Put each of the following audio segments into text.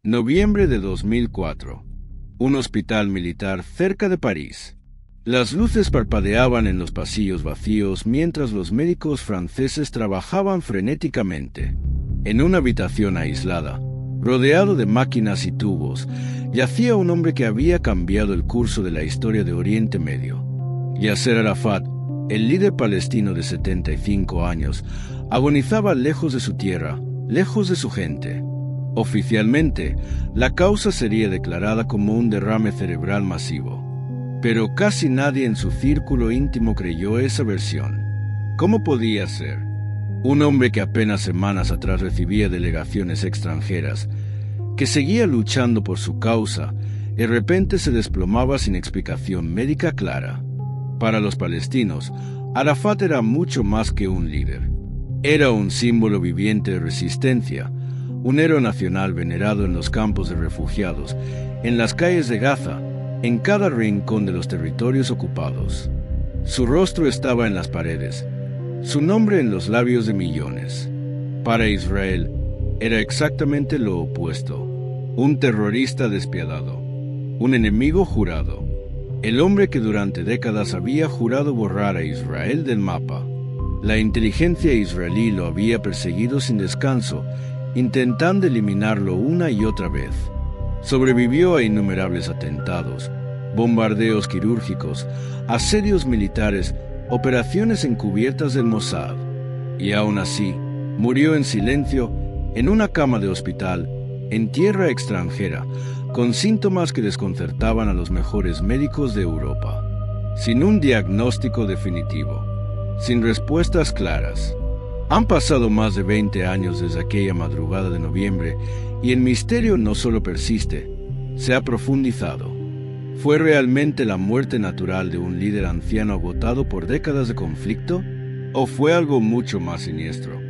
Noviembre de 2004. Un hospital militar cerca de París. Las luces parpadeaban en los pasillos vacíos mientras los médicos franceses trabajaban frenéticamente. En una habitación aislada, rodeado de máquinas y tubos, yacía un hombre que había cambiado el curso de la historia de Oriente Medio. Yasser Arafat, el líder palestino de 75 años, agonizaba lejos de su tierra, lejos de su gente. Oficialmente, la causa sería declarada como un derrame cerebral masivo. Pero casi nadie en su círculo íntimo creyó esa versión. ¿Cómo podía ser? Un hombre que apenas semanas atrás recibía delegaciones extranjeras, que seguía luchando por su causa, de repente se desplomaba sin explicación médica clara. Para los palestinos, Arafat era mucho más que un líder. Era un símbolo viviente de resistencia, un héroe nacional venerado en los campos de refugiados, en las calles de Gaza, en cada rincón de los territorios ocupados. Su rostro estaba en las paredes, su nombre en los labios de millones. Para Israel, era exactamente lo opuesto: un terrorista despiadado, un enemigo jurado, el hombre que durante décadas había jurado borrar a Israel del mapa. La inteligencia israelí lo había perseguido sin descanso, intentando eliminarlo una y otra vez. Sobrevivió a innumerables atentados, bombardeos quirúrgicos, asedios militares, operaciones encubiertas del Mossad. Y aún así, murió en silencio, en una cama de hospital, en tierra extranjera, con síntomas que desconcertaban a los mejores médicos de Europa. Sin un diagnóstico definitivo, sin respuestas claras. Han pasado más de 20 años desde aquella madrugada de noviembre y el misterio no solo persiste, se ha profundizado. ¿Fue realmente la muerte natural de un líder anciano agotado por décadas de conflicto? ¿O fue algo mucho más siniestro?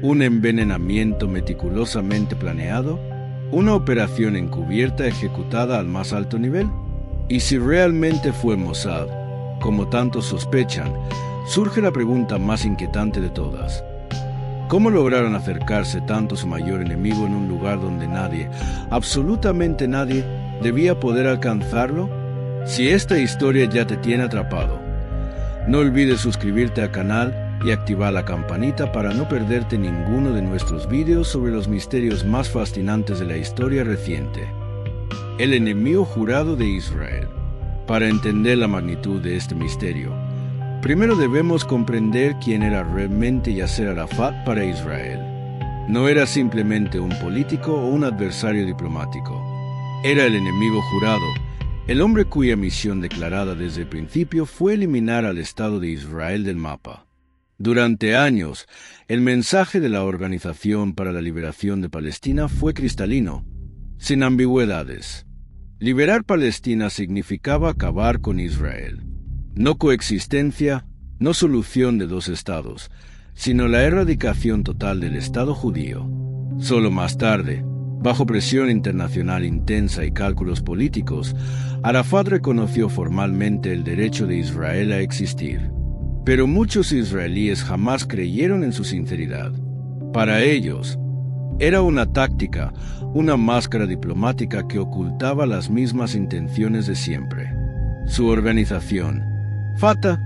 ¿Un envenenamiento meticulosamente planeado? ¿Una operación encubierta ejecutada al más alto nivel? Y si realmente fue Mossad, como tantos sospechan, surge la pregunta más inquietante de todas. ¿Cómo lograron acercarse tanto a su mayor enemigo en un lugar donde nadie, absolutamente nadie, debía poder alcanzarlo? Si esta historia ya te tiene atrapado, no olvides suscribirte al canal y activar la campanita para no perderte ninguno de nuestros vídeos sobre los misterios más fascinantes de la historia reciente. El enemigo jurado de Israel. Para entender la magnitud de este misterio, primero debemos comprender quién era realmente Yasser Arafat para Israel. No era simplemente un político o un adversario diplomático. Era el enemigo jurado, el hombre cuya misión declarada desde el principio fue eliminar al Estado de Israel del mapa. Durante años, el mensaje de la Organización para la Liberación de Palestina fue cristalino, sin ambigüedades. Liberar Palestina significaba acabar con Israel. No coexistencia, no solución de dos estados, sino la erradicación total del Estado judío. Solo más tarde, bajo presión internacional intensa y cálculos políticos, Arafat reconoció formalmente el derecho de Israel a existir. Pero muchos israelíes jamás creyeron en su sinceridad. Para ellos, era una táctica, una máscara diplomática que ocultaba las mismas intenciones de siempre. Su organización, Fatah,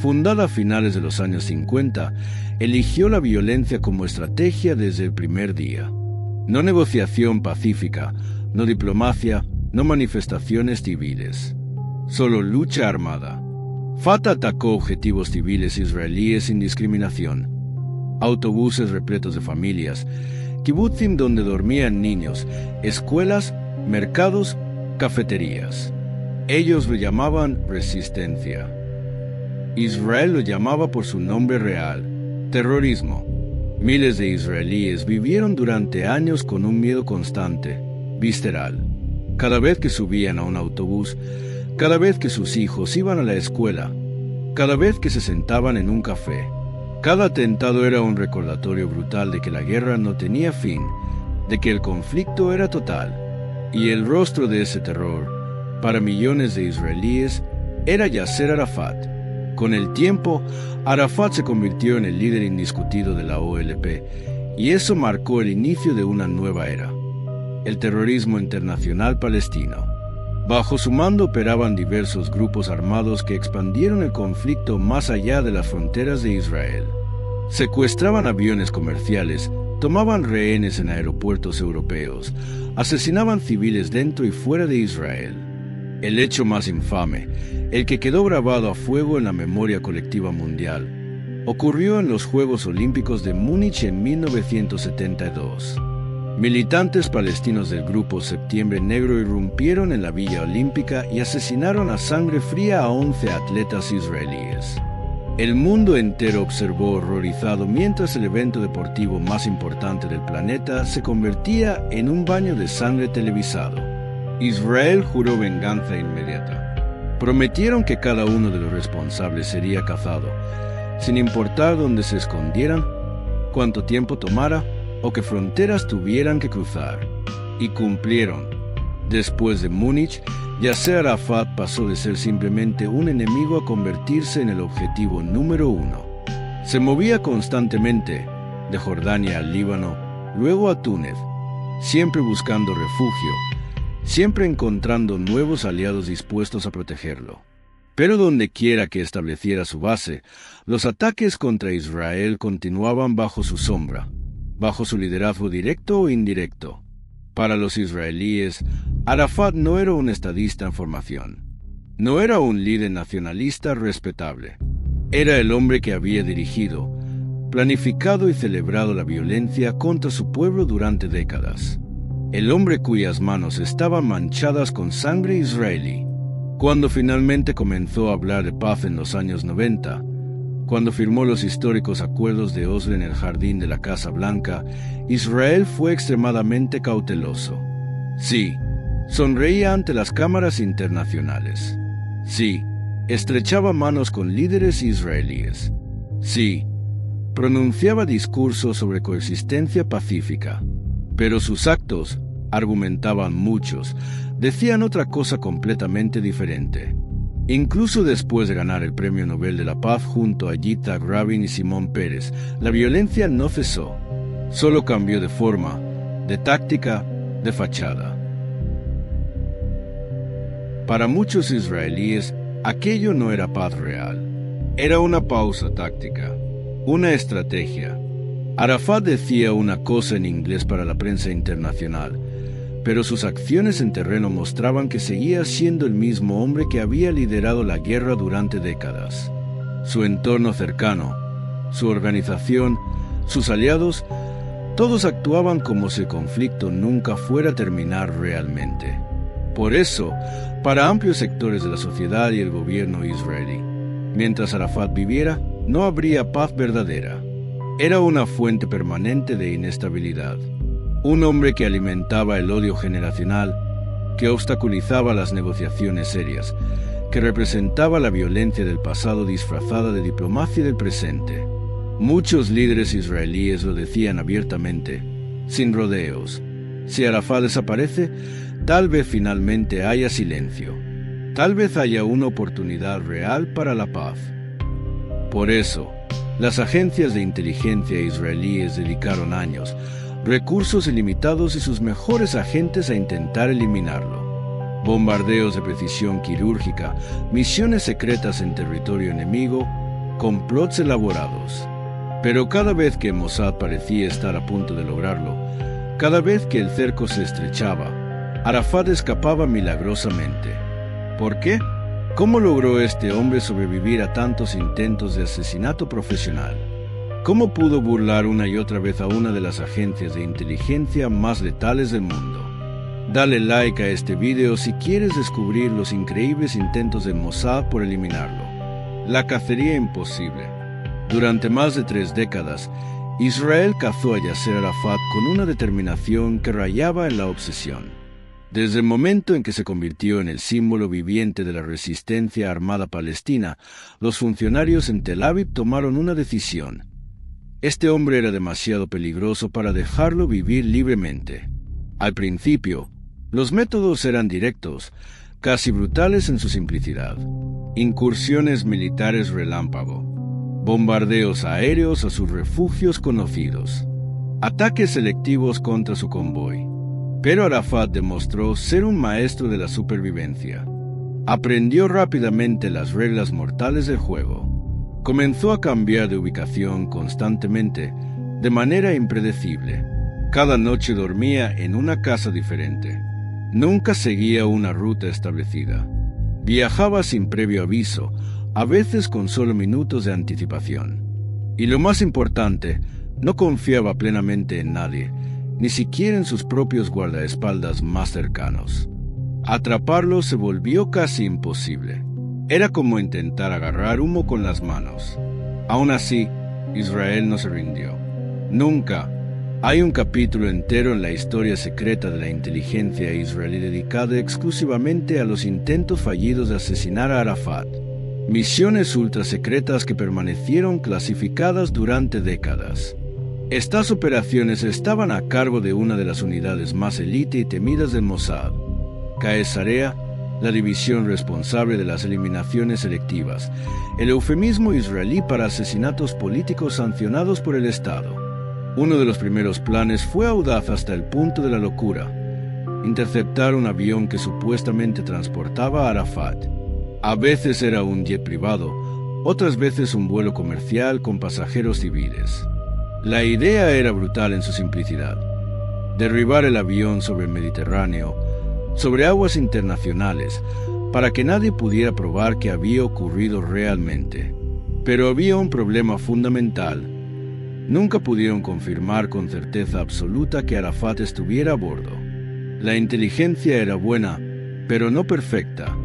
fundada a finales de los años 50, eligió la violencia como estrategia desde el primer día. No negociación pacífica, no diplomacia, no manifestaciones civiles. Solo lucha armada. Fatah atacó objetivos civiles israelíes sin discriminación. Autobuses repletos de familias, kibutzim donde dormían niños, escuelas, mercados, cafeterías. Ellos lo llamaban resistencia. Israel lo llamaba por su nombre real, terrorismo. Miles de israelíes vivieron durante años con un miedo constante, visceral. Cada vez que subían a un autobús, cada vez que sus hijos iban a la escuela, cada vez que se sentaban en un café, cada atentado era un recordatorio brutal de que la guerra no tenía fin, de que el conflicto era total. Y el rostro de ese terror, para millones de israelíes, era Yasser Arafat. Con el tiempo, Arafat se convirtió en el líder indiscutido de la OLP, y eso marcó el inicio de una nueva era. el terrorismo internacional palestino. Bajo su mando operaban diversos grupos armados que expandieron el conflicto más allá de las fronteras de Israel. Secuestraban aviones comerciales, tomaban rehenes en aeropuertos europeos, asesinaban civiles dentro y fuera de Israel. El hecho más infame, el que quedó grabado a fuego en la memoria colectiva mundial, ocurrió en los Juegos Olímpicos de Múnich en 1972. Militantes palestinos del grupo Septiembre Negro irrumpieron en la Villa Olímpica y asesinaron a sangre fría a 11 atletas israelíes. El mundo entero observó horrorizado mientras el evento deportivo más importante del planeta se convertía en un baño de sangre televisado. Israel juró venganza inmediata. Prometieron que cada uno de los responsables sería cazado, sin importar dónde se escondieran, cuánto tiempo tomara o qué fronteras tuvieran que cruzar. Y cumplieron. Después de Múnich, Yasser Arafat pasó de ser simplemente un enemigo a convertirse en el objetivo número 1. Se movía constantemente, de Jordania al Líbano, luego a Túnez, siempre buscando refugio, siempre encontrando nuevos aliados dispuestos a protegerlo. Pero donde quiera que estableciera su base, los ataques contra Israel continuaban bajo su sombra, bajo su liderazgo directo o indirecto. Para los israelíes, Arafat no era un estadista en formación. No era un líder nacionalista respetable. Era el hombre que había dirigido, planificado y celebrado la violencia contra su pueblo durante décadas. El hombre cuyas manos estaban manchadas con sangre israelí. Cuando finalmente comenzó a hablar de paz en los años 90, cuando firmó los históricos acuerdos de Oslo en el jardín de la Casa Blanca, Israel fue extremadamente cauteloso. Sí, sonreía ante las cámaras internacionales. Sí, estrechaba manos con líderes israelíes. Sí, pronunciaba discursos sobre coexistencia pacífica. Pero sus actos, argumentaban muchos, decían otra cosa completamente diferente. Incluso después de ganar el Premio Nobel de la Paz junto a Yitzhak Rabin y Simón Peres, la violencia no cesó. Solo cambió de forma, de táctica, de fachada. Para muchos israelíes, aquello no era paz real. Era una pausa táctica, una estrategia. Arafat decía una cosa en inglés para la prensa internacional, pero sus acciones en terreno mostraban que seguía siendo el mismo hombre que había liderado la guerra durante décadas. Su entorno cercano, su organización, sus aliados, todos actuaban como si el conflicto nunca fuera a terminar realmente. Por eso, para amplios sectores de la sociedad y el gobierno israelí, mientras Arafat viviera, no habría paz verdadera. Era una fuente permanente de inestabilidad. Un hombre que alimentaba el odio generacional, que obstaculizaba las negociaciones serias, que representaba la violencia del pasado disfrazada de diplomacia del presente. Muchos líderes israelíes lo decían abiertamente, sin rodeos. Si Arafat desaparece, tal vez finalmente haya silencio. Tal vez haya una oportunidad real para la paz. Por eso, las agencias de inteligencia israelíes dedicaron años, recursos ilimitados y sus mejores agentes a intentar eliminarlo. Bombardeos de precisión quirúrgica, misiones secretas en territorio enemigo, complots elaborados. Pero cada vez que Mossad parecía estar a punto de lograrlo, cada vez que el cerco se estrechaba, Arafat escapaba milagrosamente. ¿Por qué? ¿Cómo logró este hombre sobrevivir a tantos intentos de asesinato profesional? ¿Cómo pudo burlar una y otra vez a una de las agencias de inteligencia más letales del mundo? Dale like a este video si quieres descubrir los increíbles intentos de Mossad por eliminarlo. La cacería imposible. Durante más de 3 décadas, Israel cazó a Yasser Arafat con una determinación que rayaba en la obsesión. Desde el momento en que se convirtió en el símbolo viviente de la resistencia armada palestina, los funcionarios en Tel Aviv tomaron una decisión. Este hombre era demasiado peligroso para dejarlo vivir libremente. Al principio, los métodos eran directos, casi brutales en su simplicidad. Incursiones militares relámpago, bombardeos aéreos a sus refugios conocidos, ataques selectivos contra su convoy, Pero Arafat demostró ser un maestro de la supervivencia. Aprendió rápidamente las reglas mortales del juego. Comenzó a cambiar de ubicación constantemente, de manera impredecible. Cada noche dormía en una casa diferente. Nunca seguía una ruta establecida. Viajaba sin previo aviso, a veces con solo minutos de anticipación. Y lo más importante, no confiaba plenamente en nadie, ni siquiera en sus propios guardaespaldas más cercanos. Atraparlo se volvió casi imposible. Era como intentar agarrar humo con las manos. Aún así, Israel no se rindió. Nunca. Hay un capítulo entero en la historia secreta de la inteligencia israelí dedicado exclusivamente a los intentos fallidos de asesinar a Arafat. Misiones ultrasecretas que permanecieron clasificadas durante décadas. Estas operaciones estaban a cargo de una de las unidades más élite y temidas del Mossad, Caesarea, la división responsable de las eliminaciones selectivas, el eufemismo israelí para asesinatos políticos sancionados por el Estado. Uno de los primeros planes fue audaz hasta el punto de la locura: interceptar un avión que supuestamente transportaba a Arafat. A veces era un jet privado, otras veces un vuelo comercial con pasajeros civiles. La idea era brutal en su simplicidad: derribar el avión sobre el Mediterráneo, sobre aguas internacionales, para que nadie pudiera probar que había ocurrido realmente. Pero había un problema fundamental. Nunca pudieron confirmar con certeza absoluta que Arafat estuviera a bordo. La inteligencia era buena, pero no perfecta,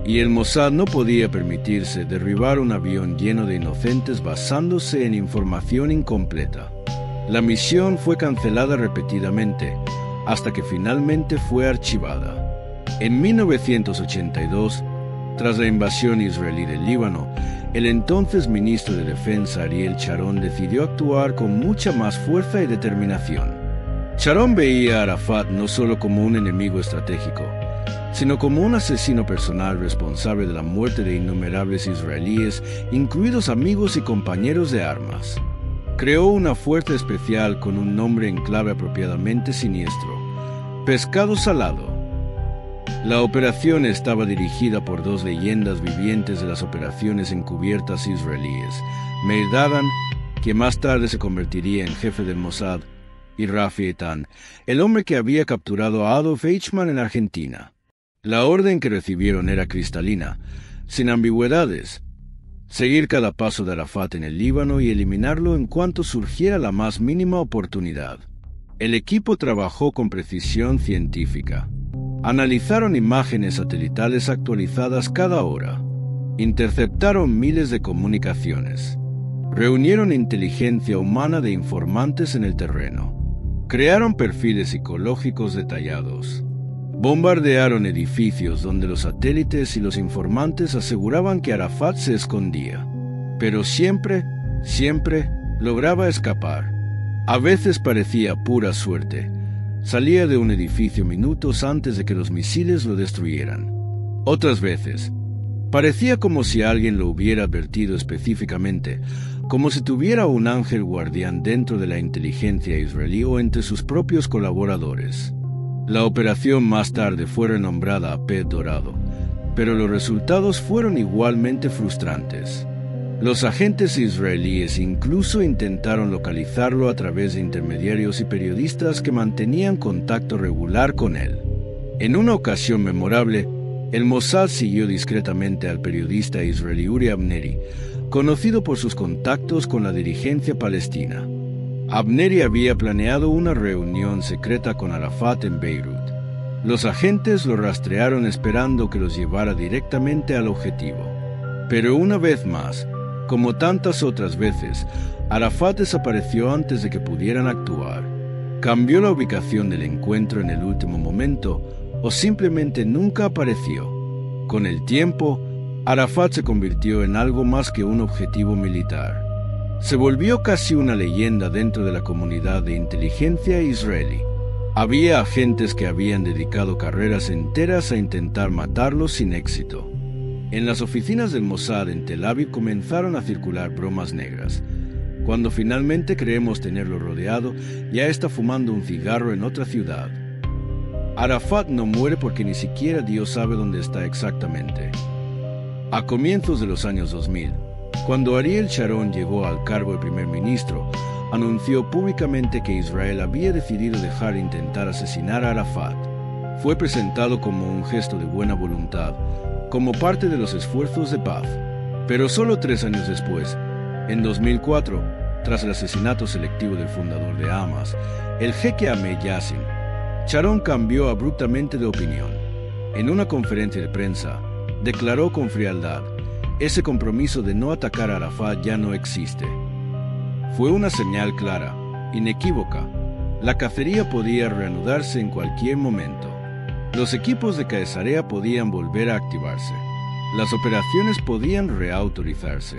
y el Mossad no podía permitirse derribar un avión lleno de inocentes basándose en información incompleta. La misión fue cancelada repetidamente, hasta que finalmente fue archivada. En 1982, tras la invasión israelí del Líbano, el entonces ministro de Defensa Ariel Sharon decidió actuar con mucha más fuerza y determinación. Sharon veía a Arafat no solo como un enemigo estratégico, sino como un asesino personal responsable de la muerte de innumerables israelíes, incluidos amigos y compañeros de armas. Creó una fuerza especial con un nombre en clave apropiadamente siniestro: Pescado Salado. La operación estaba dirigida por dos leyendas vivientes de las operaciones encubiertas israelíes: Meir Dagan, que más tarde se convertiría en jefe del Mossad, y Rafi Eitan, el hombre que había capturado a Adolf Eichmann en Argentina. La orden que recibieron era cristalina, sin ambigüedades: seguir cada paso de Arafat en el Líbano y eliminarlo en cuanto surgiera la más mínima oportunidad. El equipo trabajó con precisión científica. Analizaron imágenes satelitales actualizadas cada hora. Interceptaron miles de comunicaciones. Reunieron inteligencia humana de informantes en el terreno. Crearon perfiles psicológicos detallados. Bombardearon edificios donde los satélites y los informantes aseguraban que Arafat se escondía. Pero siempre lograba escapar. A veces parecía pura suerte. Salía de un edificio minutos antes de que los misiles lo destruyeran. Otras veces, parecía como si alguien lo hubiera advertido específicamente, como si tuviera un ángel guardián dentro de la inteligencia israelí o entre sus propios colaboradores. La operación más tarde fue renombrada a Pez Dorado, pero los resultados fueron igualmente frustrantes. Los agentes israelíes incluso intentaron localizarlo a través de intermediarios y periodistas que mantenían contacto regular con él. En una ocasión memorable, el Mossad siguió discretamente al periodista israelí Uri Abneri, conocido por sus contactos con la dirigencia palestina. Abneri había planeado una reunión secreta con Arafat en Beirut. Los agentes lo rastrearon esperando que los llevara directamente al objetivo. Pero una vez más, como tantas otras veces, Arafat desapareció antes de que pudieran actuar. Cambió la ubicación del encuentro en el último momento o simplemente nunca apareció. Con el tiempo, Arafat se convirtió en algo más que un objetivo militar. Se volvió casi una leyenda dentro de la comunidad de inteligencia israelí. Había agentes que habían dedicado carreras enteras a intentar matarlo sin éxito. En las oficinas del Mossad en Tel Aviv comenzaron a circular bromas negras. Cuando finalmente creemos tenerlo rodeado, ya está fumando un cigarro en otra ciudad. Arafat no muere porque ni siquiera Dios sabe dónde está exactamente. A comienzos de los años 2000, cuando Ariel Sharon llegó al cargo de primer ministro, anunció públicamente que Israel había decidido dejar de intentar asesinar a Arafat. Fue presentado como un gesto de buena voluntad, como parte de los esfuerzos de paz. Pero solo 3 años después, en 2004, tras el asesinato selectivo del fundador de Hamas, el jeque Ahmed Yassin, Sharon cambió abruptamente de opinión. En una conferencia de prensa, declaró con frialdad: ese compromiso de no atacar a Arafat ya no existe. Fue una señal clara, inequívoca. La cacería podía reanudarse en cualquier momento. Los equipos de Caesarea podían volver a activarse. Las operaciones podían reautorizarse.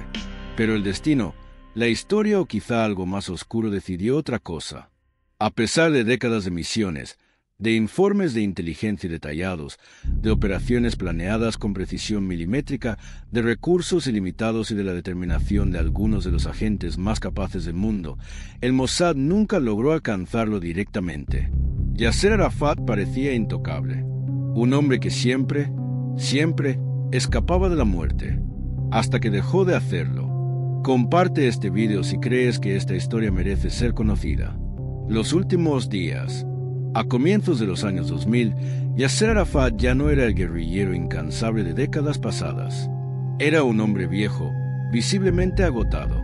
Pero el destino, la historia o quizá algo más oscuro decidió otra cosa. A pesar de décadas de misiones, de informes de inteligencia detallados, de operaciones planeadas con precisión milimétrica, de recursos ilimitados y de la determinación de algunos de los agentes más capaces del mundo, el Mossad nunca logró alcanzarlo directamente. Yasser Arafat parecía intocable. Un hombre que siempre escapaba de la muerte, hasta que dejó de hacerlo. Comparte este video si crees que esta historia merece ser conocida. Los últimos días. A comienzos de los años 2000, Yasser Arafat ya no era el guerrillero incansable de décadas pasadas. Era un hombre viejo, visiblemente agotado.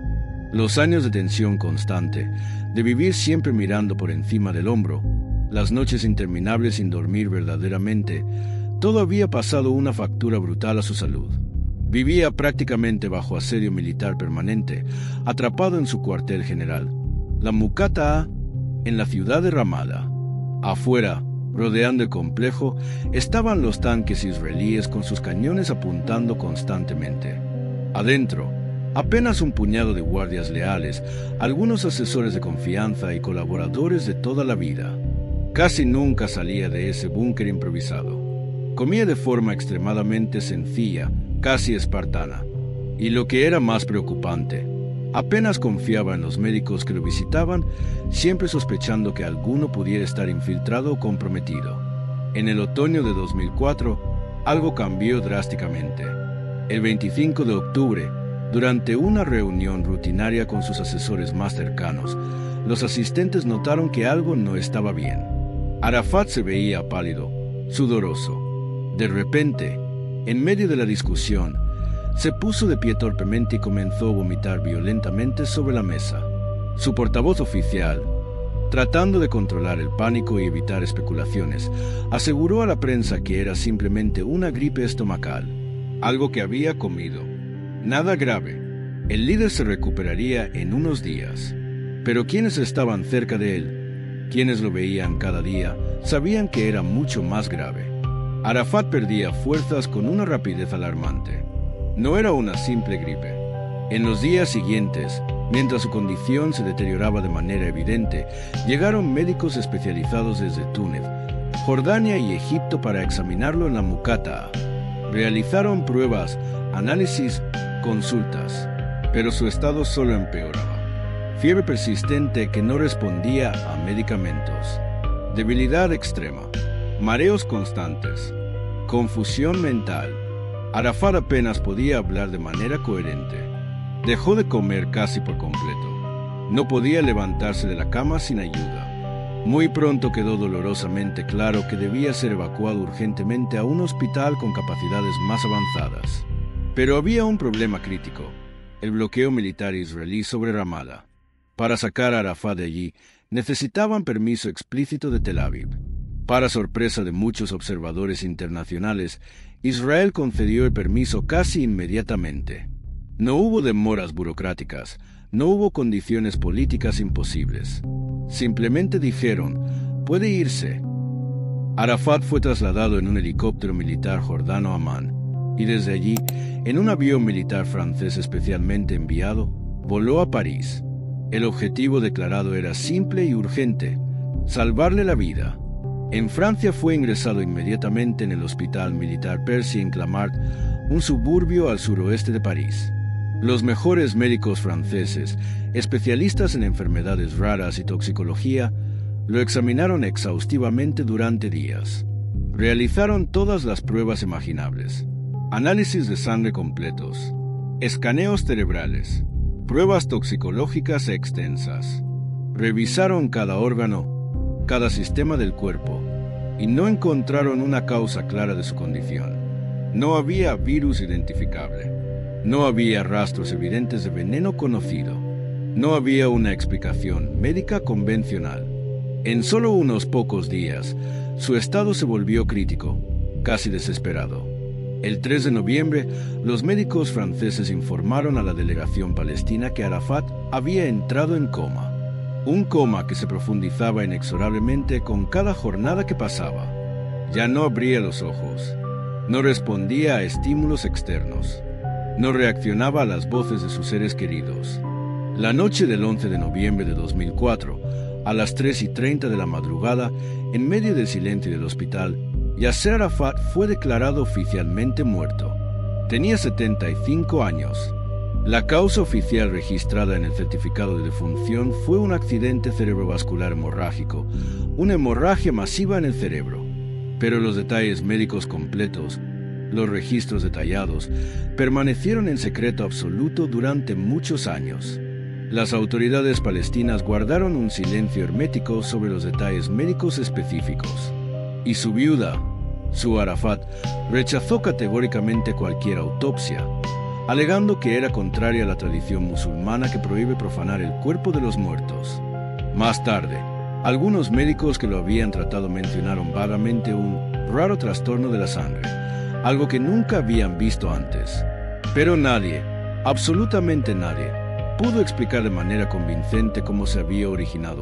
Los años de tensión constante, de vivir siempre mirando por encima del hombro, las noches interminables sin dormir verdaderamente, todo había pasado una factura brutal a su salud. Vivía prácticamente bajo asedio militar permanente, atrapado en su cuartel general, la Muqata'a, en la ciudad de Ramala. Afuera, rodeando el complejo, estaban los tanques israelíes con sus cañones apuntando constantemente. Adentro, apenas un puñado de guardias leales, algunos asesores de confianza y colaboradores de toda la vida. Casi nunca salía de ese búnker improvisado. Comía de forma extremadamente sencilla, casi espartana. Y lo que era más preocupante, apenas confiaba en los médicos que lo visitaban, siempre sospechando que alguno pudiera estar infiltrado o comprometido. En el otoño de 2004, algo cambió drásticamente. El 25 de octubre, durante una reunión rutinaria con sus asesores más cercanos, los asistentes notaron que algo no estaba bien. Arafat se veía pálido, sudoroso. De repente, en medio de la discusión, se puso de pie torpemente y comenzó a vomitar violentamente sobre la mesa. Su portavoz oficial, tratando de controlar el pánico y evitar especulaciones, aseguró a la prensa que era simplemente una gripe estomacal, algo que había comido. Nada grave. El líder se recuperaría en unos días. Pero quienes estaban cerca de él, quienes lo veían cada día, sabían que era mucho más grave. Arafat perdía fuerzas con una rapidez alarmante. No era una simple gripe. En los días siguientes, mientras su condición se deterioraba de manera evidente, llegaron médicos especializados desde Túnez, Jordania y Egipto para examinarlo en la Muqata'a. Realizaron pruebas, análisis, consultas, pero su estado solo empeoraba. Fiebre persistente que no respondía a medicamentos, debilidad extrema, mareos constantes, confusión mental. Arafat apenas podía hablar de manera coherente. Dejó de comer casi por completo. No podía levantarse de la cama sin ayuda. Muy pronto quedó dolorosamente claro que debía ser evacuado urgentemente a un hospital con capacidades más avanzadas. Pero había un problema crítico: el bloqueo militar israelí sobre Ramala. Para sacar a Arafat de allí, necesitaban permiso explícito de Tel Aviv. Para sorpresa de muchos observadores internacionales, Israel concedió el permiso casi inmediatamente. No hubo demoras burocráticas, no hubo condiciones políticas imposibles. Simplemente dijeron: puede irse. Arafat fue trasladado en un helicóptero militar jordano a Amán, y desde allí, en un avión militar francés especialmente enviado, voló a París. El objetivo declarado era simple y urgente: salvarle la vida. En Francia fue ingresado inmediatamente en el Hospital Militar Percy en Clamart, un suburbio al suroeste de París. Los mejores médicos franceses, especialistas en enfermedades raras y toxicología, Lo examinaron exhaustivamente durante días. Realizaron todas las pruebas imaginables. Análisis de sangre completos, escaneos cerebrales, pruebas toxicológicas extensas. Revisaron cada órgano, cada sistema del cuerpo, y no encontraron una causa clara de su condición. No había virus identificable. No había rastros evidentes de veneno conocido. No había una explicación médica convencional. En solo unos pocos días, su estado se volvió crítico, casi desesperado. El 3 de noviembre, los médicos franceses informaron a la delegación palestina que Arafat había entrado en coma. Un coma que se profundizaba inexorablemente con cada jornada que pasaba. Ya no abría los ojos. No respondía a estímulos externos. No reaccionaba a las voces de sus seres queridos. La noche del 11 de noviembre de 2004, a las 3:30 de la madrugada, en medio del silencio del hospital, Yasser Arafat fue declarado oficialmente muerto. Tenía 75 años. La causa oficial registrada en el certificado de defunción fue un accidente cerebrovascular hemorrágico, una hemorragia masiva en el cerebro. Pero los detalles médicos completos, los registros detallados, permanecieron en secreto absoluto durante muchos años. Las autoridades palestinas guardaron un silencio hermético sobre los detalles médicos específicos. Y su viuda, Sue Arafat, rechazó categóricamente cualquier autopsia, alegando que era contraria a la tradición musulmana que prohíbe profanar el cuerpo de los muertos. Más tarde, algunos médicos que lo habían tratado mencionaron vagamente un raro trastorno de la sangre, algo que nunca habían visto antes. Pero nadie, absolutamente nadie, pudo explicar de manera convincente cómo se había originado,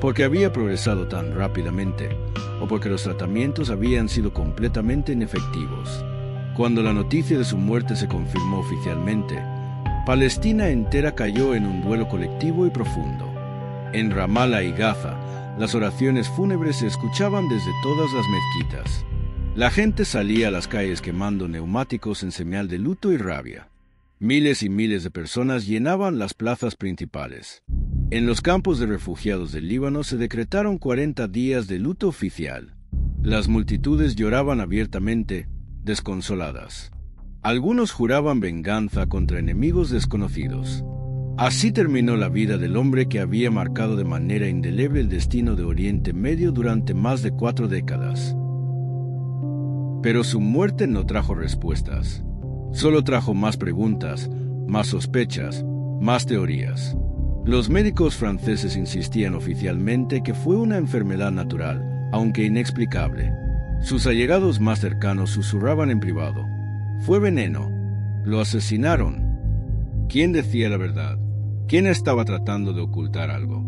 porque había progresado tan rápidamente, o porque los tratamientos habían sido completamente inefectivos. Cuando la noticia de su muerte se confirmó oficialmente, Palestina entera cayó en un duelo colectivo y profundo. En Ramallah y Gaza, las oraciones fúnebres se escuchaban desde todas las mezquitas. La gente salía a las calles quemando neumáticos en señal de luto y rabia. Miles y miles de personas llenaban las plazas principales. En los campos de refugiados del Líbano se decretaron 40 días de luto oficial. Las multitudes lloraban abiertamente, desconsoladas. Algunos juraban venganza contra enemigos desconocidos. Así terminó la vida del hombre que había marcado de manera indeleble el destino de Oriente Medio durante más de 4 décadas. Pero su muerte no trajo respuestas. Solo trajo más preguntas, más sospechas, más teorías. Los médicos franceses insistían oficialmente que fue una enfermedad natural, aunque inexplicable. Sus allegados más cercanos susurraban en privado: fue veneno, lo asesinaron. ¿Quién decía la verdad? ¿Quién estaba tratando de ocultar algo?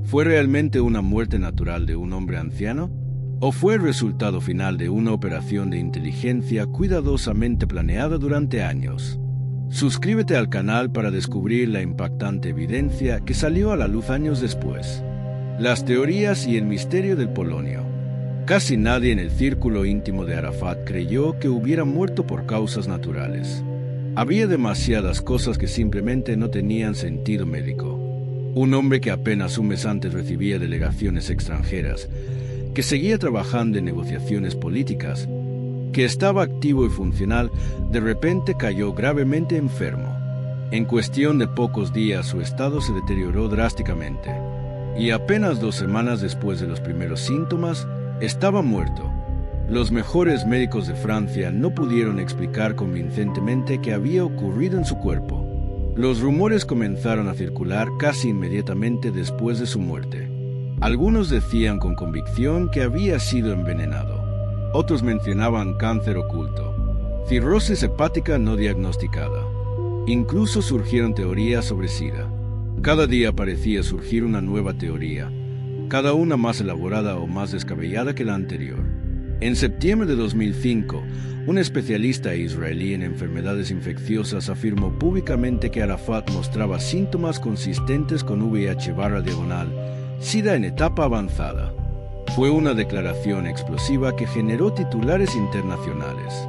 ¿Fue realmente una muerte natural de un hombre anciano? ¿O fue el resultado final de una operación de inteligencia cuidadosamente planeada durante años? Suscríbete al canal para descubrir la impactante evidencia que salió a la luz años después. Las teorías y el misterio del polonio. Casi nadie en el círculo íntimo de Arafat creyó que hubiera muerto por causas naturales. Había demasiadas cosas que simplemente no tenían sentido médico. Un hombre que apenas un mes antes recibía delegaciones extranjeras, que seguía trabajando en negociaciones políticas, que estaba activo y funcional, de repente cayó gravemente enfermo. En cuestión de pocos días su estado se deterioró drásticamente, y apenas 2 semanas después de los primeros síntomas, estaba muerto. Los mejores médicos de Francia no pudieron explicar convincentemente qué había ocurrido en su cuerpo. Los rumores comenzaron a circular casi inmediatamente después de su muerte. Algunos decían con convicción que había sido envenenado. Otros mencionaban cáncer oculto, cirrosis hepática no diagnosticada. Incluso surgieron teorías sobre SIDA. Cada día parecía surgir una nueva teoría, cada una más elaborada o más descabellada que la anterior. En septiembre de 2005, un especialista israelí en enfermedades infecciosas afirmó públicamente que Arafat mostraba síntomas consistentes con VIH/diagonal, SIDA en etapa avanzada. Fue una declaración explosiva que generó titulares internacionales.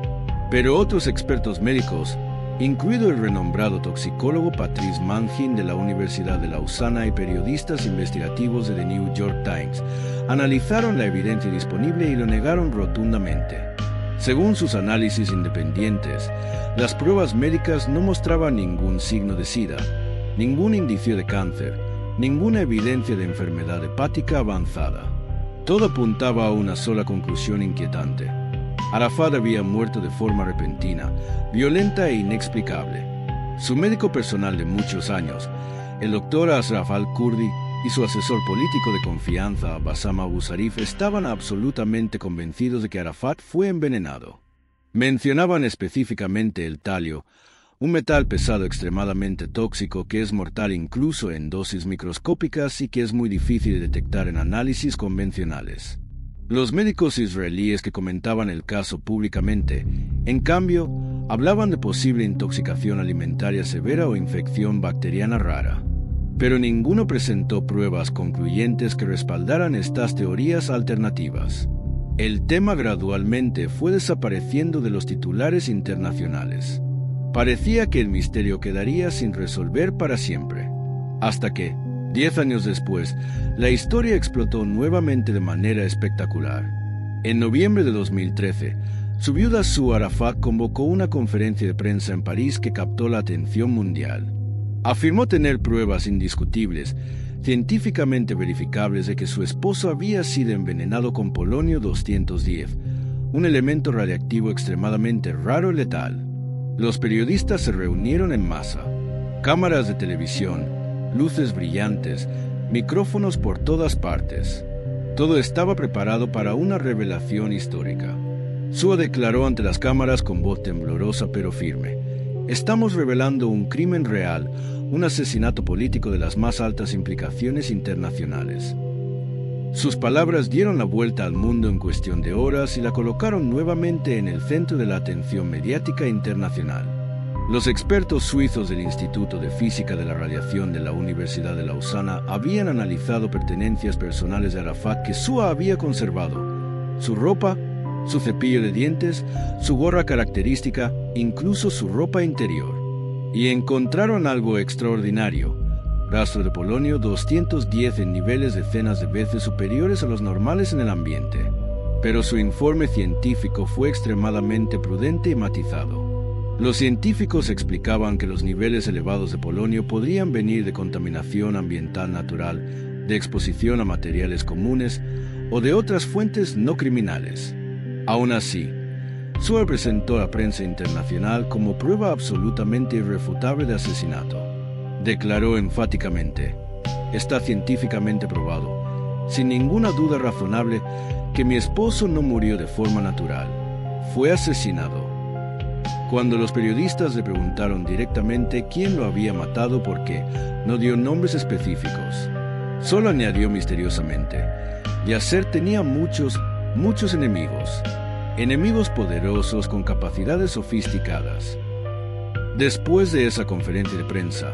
Pero otros expertos médicos, incluido el renombrado toxicólogo Patrice Mangin de la Universidad de Lausana y periodistas investigativos de The New York Times, analizaron la evidencia disponible y lo negaron rotundamente. Según sus análisis independientes, las pruebas médicas no mostraban ningún signo de SIDA, ningún indicio de cáncer, ninguna evidencia de enfermedad hepática avanzada. Todo apuntaba a una sola conclusión inquietante. Arafat había muerto de forma repentina, violenta e inexplicable. Su médico personal de muchos años, el doctor Ashraf al-Kurdi, y su asesor político de confianza, Bassam Abu Zarif, estaban absolutamente convencidos de que Arafat fue envenenado. Mencionaban específicamente el talio, un metal pesado extremadamente tóxico que es mortal incluso en dosis microscópicas y que es muy difícil de detectar en análisis convencionales. Los médicos israelíes que comentaban el caso públicamente, en cambio, hablaban de posible intoxicación alimentaria severa o infección bacteriana rara. Pero ninguno presentó pruebas concluyentes que respaldaran estas teorías alternativas. El tema gradualmente fue desapareciendo de los titulares internacionales. Parecía que el misterio quedaría sin resolver para siempre. Hasta que, 10 años después, la historia explotó nuevamente de manera espectacular. En noviembre de 2013, su viuda Sue Arafat convocó una conferencia de prensa en París que captó la atención mundial. Afirmó tener pruebas indiscutibles, científicamente verificables de que su esposo había sido envenenado con polonio 210, un elemento radiactivo extremadamente raro y letal. Los periodistas se reunieron en masa. Cámaras de televisión, luces brillantes, micrófonos por todas partes. Todo estaba preparado para una revelación histórica. Sue declaró ante las cámaras con voz temblorosa pero firme: "Estamos revelando un crimen real, un asesinato político de las más altas implicaciones internacionales". Sus palabras dieron la vuelta al mundo en cuestión de horas y la colocaron nuevamente en el centro de la atención mediática internacional. Los expertos suizos del Instituto de Física de la Radiación de la Universidad de Lausana habían analizado pertenencias personales de Arafat que Sue había conservado: su ropa, su cepillo de dientes, su gorra característica, incluso su ropa interior. Y encontraron algo extraordinario: rastro de polonio 210 en niveles decenas de veces superiores a los normales en el ambiente. Pero su informe científico fue extremadamente prudente y matizado. Los científicos explicaban que los niveles elevados de polonio podrían venir de contaminación ambiental natural, de exposición a materiales comunes o de otras fuentes no criminales. Aún así, Sue presentó a la prensa internacional como prueba absolutamente irrefutable de asesinato. Declaró enfáticamente: "Está científicamente probado, sin ninguna duda razonable, que mi esposo no murió de forma natural. Fue asesinado". Cuando los periodistas le preguntaron directamente quién lo había matado, por qué, no dio nombres específicos. Solo añadió misteriosamente: "Yasser tenía muchos enemigos. Enemigos poderosos con capacidades sofisticadas". Después de esa conferencia de prensa,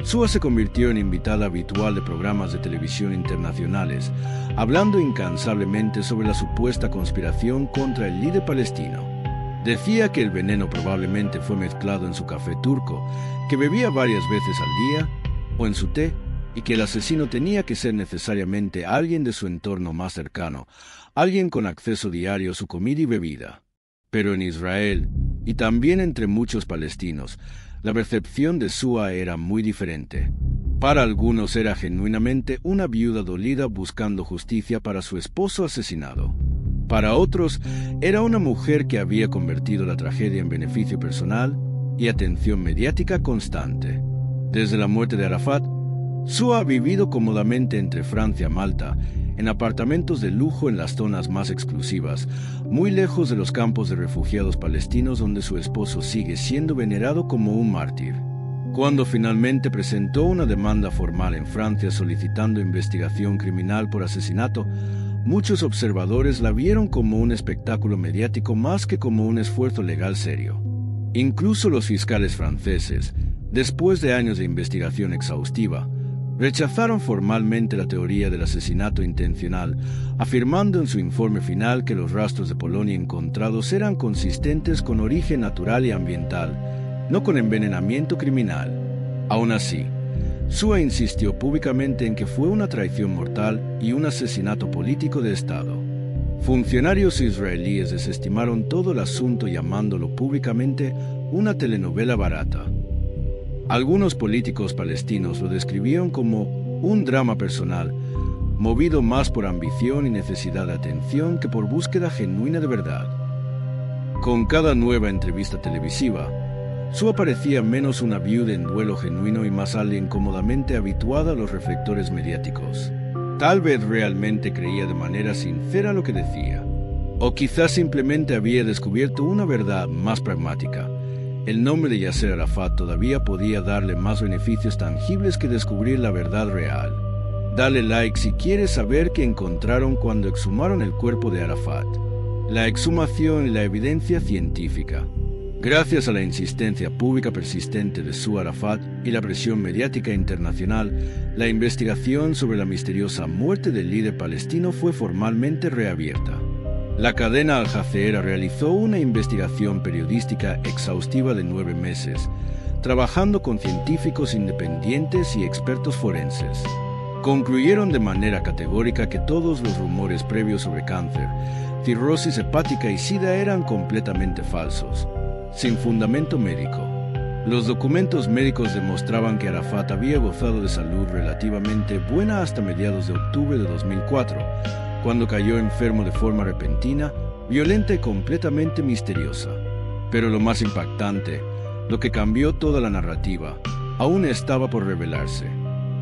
Sue se convirtió en invitada habitual de programas de televisión internacionales, hablando incansablemente sobre la supuesta conspiración contra el líder palestino. Decía que el veneno probablemente fue mezclado en su café turco, que bebía varias veces al día, o en su té, y que el asesino tenía que ser necesariamente alguien de su entorno más cercano, alguien con acceso diario a su comida y bebida. Pero en Israel, y también entre muchos palestinos, la percepción de Sue era muy diferente. Para algunos era genuinamente una viuda dolida buscando justicia para su esposo asesinado. Para otros, era una mujer que había convertido la tragedia en beneficio personal y atención mediática constante. Desde la muerte de Arafat, Sue ha vivido cómodamente entre Francia y Malta, en apartamentos de lujo en las zonas más exclusivas, muy lejos de los campos de refugiados palestinos donde su esposo sigue siendo venerado como un mártir. Cuando finalmente presentó una demanda formal en Francia solicitando investigación criminal por asesinato, muchos observadores la vieron como un espectáculo mediático más que como un esfuerzo legal serio. Incluso los fiscales franceses, después de años de investigación exhaustiva, rechazaron formalmente la teoría del asesinato intencional, afirmando en su informe final que los rastros de polonio encontrados eran consistentes con origen natural y ambiental, no con envenenamiento criminal. Aún así, Shua insistió públicamente en que fue una traición mortal y un asesinato político de Estado. Funcionarios israelíes desestimaron todo el asunto llamándolo públicamente una telenovela barata. Algunos políticos palestinos lo describieron como un drama personal, movido más por ambición y necesidad de atención que por búsqueda genuina de verdad. Con cada nueva entrevista televisiva, Shua parecía menos una viuda en duelo genuino y más alguien cómodamente habituada a los reflectores mediáticos. Tal vez realmente creía de manera sincera lo que decía, o quizás simplemente había descubierto una verdad más pragmática. El nombre de Yasser Arafat todavía podía darle más beneficios tangibles que descubrir la verdad real. Dale like si quieres saber qué encontraron cuando exhumaron el cuerpo de Arafat. La exhumación y la evidencia científica. Gracias a la insistencia pública persistente de Shua Arafat y la presión mediática internacional, la investigación sobre la misteriosa muerte del líder palestino fue formalmente reabierta. La cadena Al Jazeera realizó una investigación periodística exhaustiva de 9 meses, trabajando con científicos independientes y expertos forenses. Concluyeron de manera categórica que todos los rumores previos sobre cáncer, cirrosis hepática y SIDA eran completamente falsos, sin fundamento médico. Los documentos médicos demostraban que Arafat había gozado de salud relativamente buena hasta mediados de octubre de 2004, cuando cayó enfermo de forma repentina, violenta y completamente misteriosa. Pero lo más impactante, lo que cambió toda la narrativa, aún estaba por revelarse.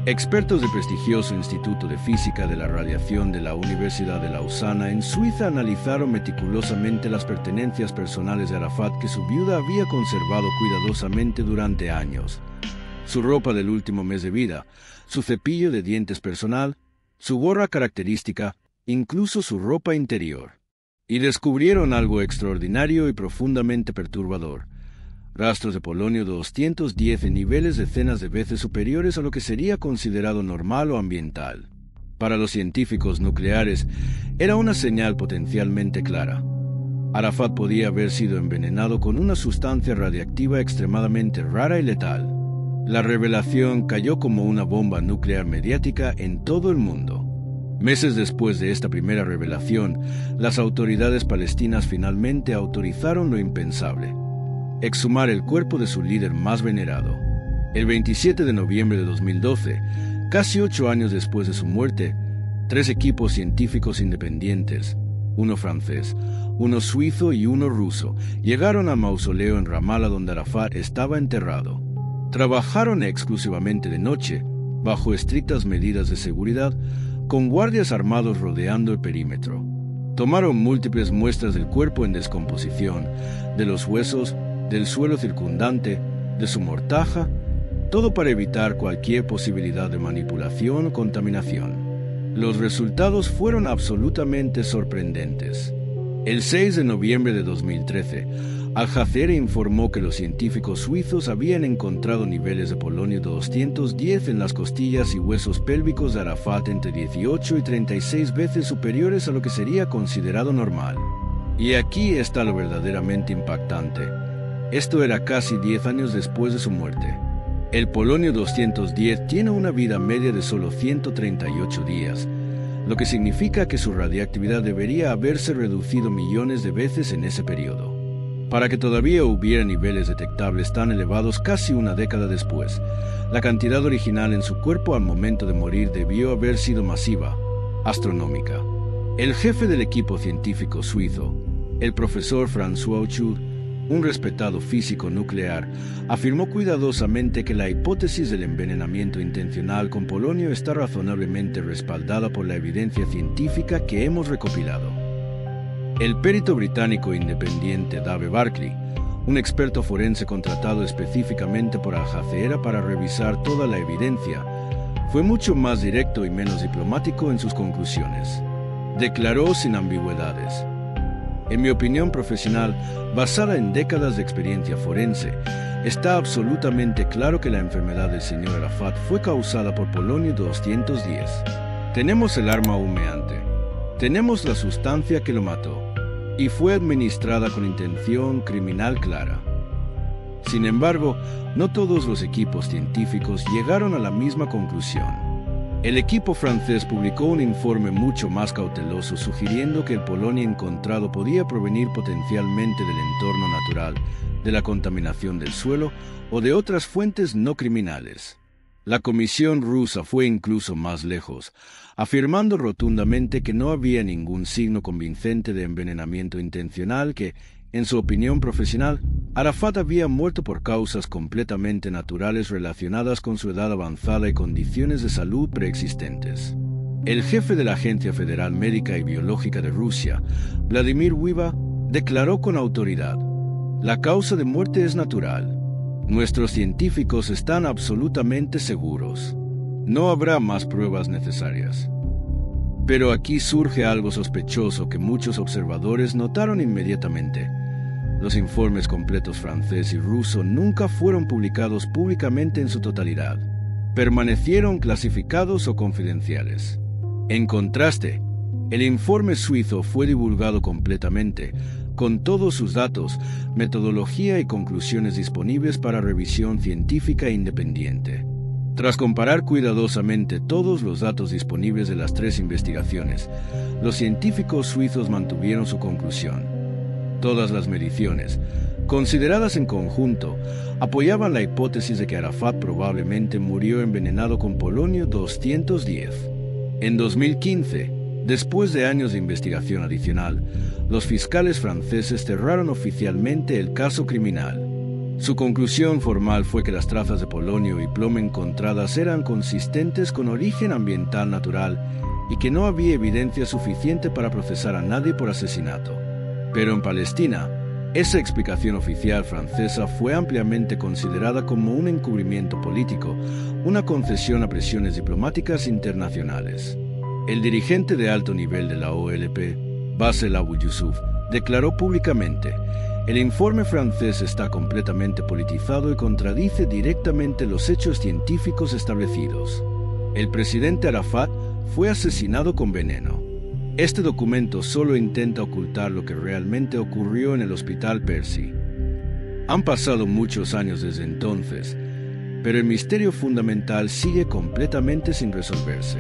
Expertos del prestigioso Instituto de Física de la Radiación de la Universidad de Lausana en Suiza analizaron meticulosamente las pertenencias personales de Arafat que su viuda había conservado cuidadosamente durante años. Su ropa del último mes de vida, su cepillo de dientes personal, su gorra característica, incluso su ropa interior. Y descubrieron algo extraordinario y profundamente perturbador. Rastros de polonio 210 en niveles decenas de veces superiores a lo que sería considerado normal o ambiental. Para los científicos nucleares, era una señal potencialmente clara. Arafat podía haber sido envenenado con una sustancia radiactiva extremadamente rara y letal. La revelación cayó como una bomba nuclear mediática en todo el mundo. Meses después de esta primera revelación, las autoridades palestinas finalmente autorizaron lo impensable: exhumar el cuerpo de su líder más venerado. El 27 de noviembre de 2012, casi 8 años después de su muerte, 3 equipos científicos independientes, uno francés, uno suizo y uno ruso, llegaron al mausoleo en Ramallah donde Arafat estaba enterrado. Trabajaron exclusivamente de noche, bajo estrictas medidas de seguridad, con guardias armados rodeando el perímetro. Tomaron múltiples muestras del cuerpo en descomposición, de los huesos, del suelo circundante, de su mortaja, todo para evitar cualquier posibilidad de manipulación o contaminación. Los resultados fueron absolutamente sorprendentes. El 6 de noviembre de 2013, Al Jazeera informó que los científicos suizos habían encontrado niveles de polonio 210 en las costillas y huesos pélvicos de Arafat entre 18 y 36 veces superiores a lo que sería considerado normal. Y aquí está lo verdaderamente impactante. Esto era casi 10 años después de su muerte. El polonio 210 tiene una vida media de solo 138 días, lo que significa que su radiactividad debería haberse reducido millones de veces en ese periodo. Para que todavía hubiera niveles detectables tan elevados casi una década después, la cantidad original en su cuerpo al momento de morir debió haber sido masiva, astronómica. El jefe del equipo científico suizo, el profesor François Hochul, un respetado físico nuclear, afirmó cuidadosamente que la hipótesis del envenenamiento intencional con polonio está razonablemente respaldada por la evidencia científica que hemos recopilado. El perito británico independiente Dave Barkley, un experto forense contratado específicamente por Al Jazeera para revisar toda la evidencia, fue mucho más directo y menos diplomático en sus conclusiones. Declaró sin ambigüedades: en mi opinión profesional, basada en décadas de experiencia forense, está absolutamente claro que la enfermedad del señor Arafat fue causada por polonio 210. Tenemos el arma humeante, tenemos la sustancia que lo mató, y fue administrada con intención criminal clara. Sin embargo, no todos los equipos científicos llegaron a la misma conclusión. El equipo francés publicó un informe mucho más cauteloso sugiriendo que el polonio encontrado podía provenir potencialmente del entorno natural, de la contaminación del suelo o de otras fuentes no criminales. La comisión rusa fue incluso más lejos, afirmando rotundamente que no había ningún signo convincente de envenenamiento intencional, que, en su opinión profesional, Arafat había muerto por causas completamente naturales relacionadas con su edad avanzada y condiciones de salud preexistentes. El jefe de la Agencia Federal Médica y Biológica de Rusia, Vladimir Uyeva, declaró con autoridad: "La causa de muerte es natural. Nuestros científicos están absolutamente seguros. No habrá más pruebas necesarias". Pero aquí surge algo sospechoso que muchos observadores notaron inmediatamente. Los informes completos francés y ruso nunca fueron publicados públicamente en su totalidad. Permanecieron clasificados o confidenciales. En contraste, el informe suizo fue divulgado completamente, con todos sus datos, metodología y conclusiones disponibles para revisión científica independiente. Tras comparar cuidadosamente todos los datos disponibles de las tres investigaciones, los científicos suizos mantuvieron su conclusión. Todas las mediciones, consideradas en conjunto, apoyaban la hipótesis de que Arafat probablemente murió envenenado con polonio 210. En 2015, después de años de investigación adicional, los fiscales franceses cerraron oficialmente el caso criminal. Su conclusión formal fue que las trazas de polonio y plomo encontradas eran consistentes con origen ambiental natural y que no había evidencia suficiente para procesar a nadie por asesinato. Pero en Palestina, esa explicación oficial francesa fue ampliamente considerada como un encubrimiento político, una concesión a presiones diplomáticas internacionales. El dirigente de alto nivel de la OLP, Bassel Abu Yusuf, declaró públicamente: "El informe francés está completamente politizado y contradice directamente los hechos científicos establecidos. El presidente Arafat fue asesinado con veneno. Este documento solo intenta ocultar lo que realmente ocurrió en el Hospital Percy". Han pasado muchos años desde entonces, pero el misterio fundamental sigue completamente sin resolverse.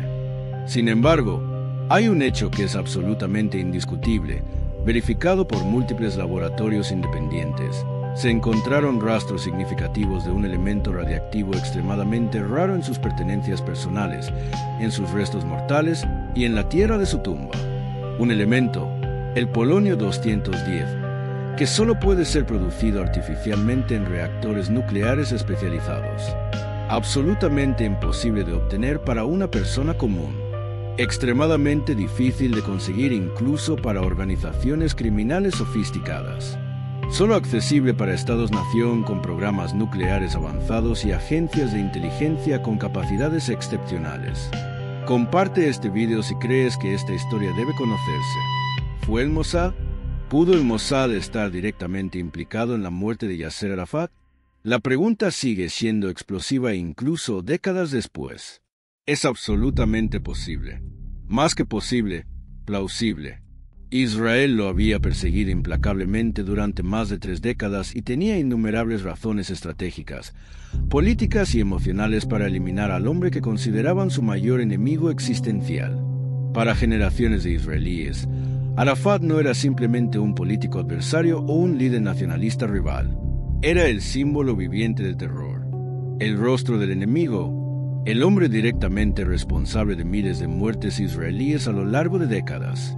Sin embargo, hay un hecho que es absolutamente indiscutible, verificado por múltiples laboratorios independientes. Se encontraron rastros significativos de un elemento radiactivo extremadamente raro en sus pertenencias personales, en sus restos mortales y en la tierra de su tumba. Un elemento, el polonio 210, que solo puede ser producido artificialmente en reactores nucleares especializados. Absolutamente imposible de obtener para una persona común. Extremadamente difícil de conseguir incluso para organizaciones criminales sofisticadas. Solo accesible para estados-nación con programas nucleares avanzados y agencias de inteligencia con capacidades excepcionales. Comparte este video si crees que esta historia debe conocerse. ¿Fue el Mossad? ¿Pudo el Mossad estar directamente implicado en la muerte de Yasser Arafat? La pregunta sigue siendo explosiva incluso décadas después. Es absolutamente posible. Más que posible, plausible. Israel lo había perseguido implacablemente durante más de 3 décadas y tenía innumerables razones estratégicas, políticas y emocionales para eliminar al hombre que consideraban su mayor enemigo existencial. Para generaciones de israelíes, Arafat no era simplemente un político adversario o un líder nacionalista rival. Era el símbolo viviente del terror, el rostro del enemigo, el hombre directamente responsable de miles de muertes israelíes a lo largo de décadas.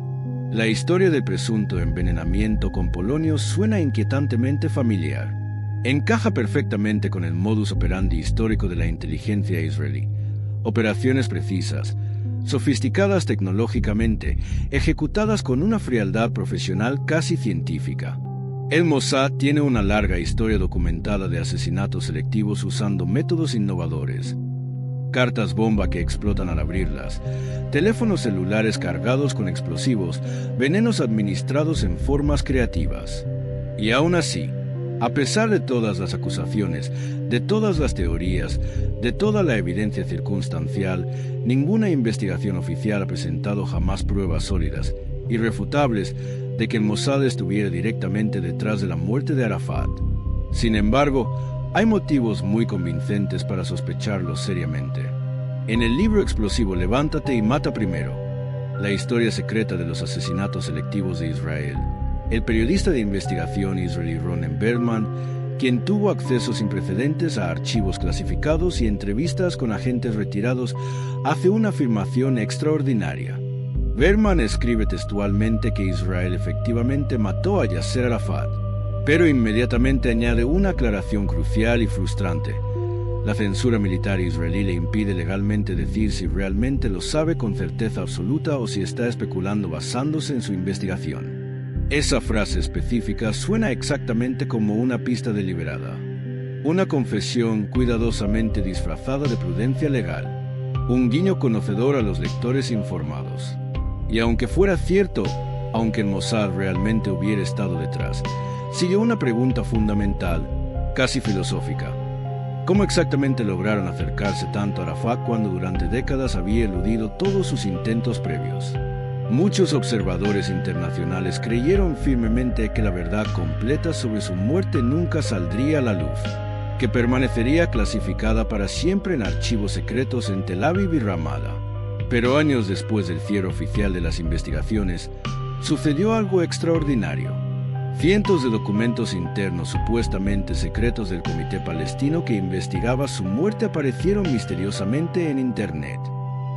La historia del presunto envenenamiento con polonio suena inquietantemente familiar. Encaja perfectamente con el modus operandi histórico de la inteligencia israelí. Operaciones precisas, sofisticadas tecnológicamente, ejecutadas con una frialdad profesional casi científica. El Mossad tiene una larga historia documentada de asesinatos selectivos usando métodos innovadores. Cartas bomba que explotan al abrirlas, teléfonos celulares cargados con explosivos, venenos administrados en formas creativas. Y aún así, a pesar de todas las acusaciones, de todas las teorías, de toda la evidencia circunstancial, ninguna investigación oficial ha presentado jamás pruebas sólidas, irrefutables, de que el Mossad estuviera directamente detrás de la muerte de Arafat. Sin embargo, hay motivos muy convincentes para sospecharlo seriamente. En el libro explosivo Levántate y mata primero, la historia secreta de los asesinatos selectivos de Israel, el periodista de investigación israelí Ronen Berman, quien tuvo acceso sin precedentes a archivos clasificados y entrevistas con agentes retirados, hace una afirmación extraordinaria. Berman escribe textualmente que Israel efectivamente mató a Yasser Arafat, pero inmediatamente añade una aclaración crucial y frustrante. La censura militar israelí le impide legalmente decir si realmente lo sabe con certeza absoluta o si está especulando basándose en su investigación. Esa frase específica suena exactamente como una pista deliberada, una confesión cuidadosamente disfrazada de prudencia legal, un guiño conocedor a los lectores informados. Y aunque fuera cierto, aunque el Mossad realmente hubiera estado detrás, sigue una pregunta fundamental, casi filosófica. ¿Cómo exactamente lograron acercarse tanto a Arafat cuando durante décadas había eludido todos sus intentos previos? Muchos observadores internacionales creyeron firmemente que la verdad completa sobre su muerte nunca saldría a la luz, que permanecería clasificada para siempre en archivos secretos en Tel Aviv y Ramallah. Pero años después del cierre oficial de las investigaciones, sucedió algo extraordinario. Cientos de documentos internos supuestamente secretos del Comité Palestino que investigaba su muerte aparecieron misteriosamente en Internet.